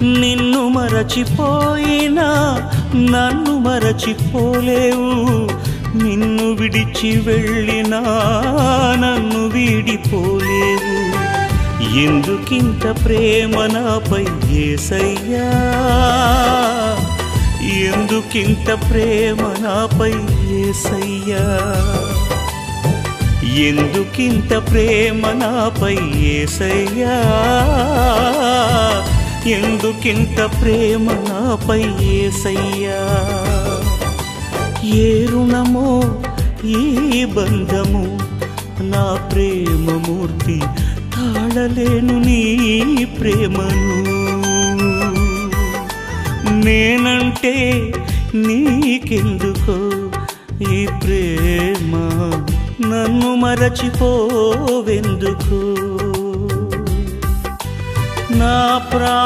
నిన్ను మరచిపోయినా నన్ను మరచిపోలేవు, నిన్ను విడిచి వెళ్ళినా నన్ను వీడిపోలేవు. ఎందుకింత ప్రేమ నాపై యేసయ్యా, ఎందుకింత ప్రేమ నాపై యేసయ్యా, ఎందుకింత ప్రేమ నాపై యేసయ్యా, ఎందుకింత ప్రేమ నాపై యేసయ్యా. ఏ రుణమో ఈ బంధము నా ప్రేమమూర్తి, తాళలేను నీ ప్రేమను. నేనంటే నీకెందుకో ఈ ప్రేమ, నన్ను మరచిపోవెందుకు. నా